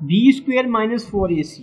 b² - 4ac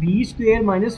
b² -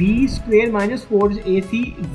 b² - 4ac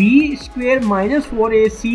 b² - 4ac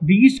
b² -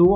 2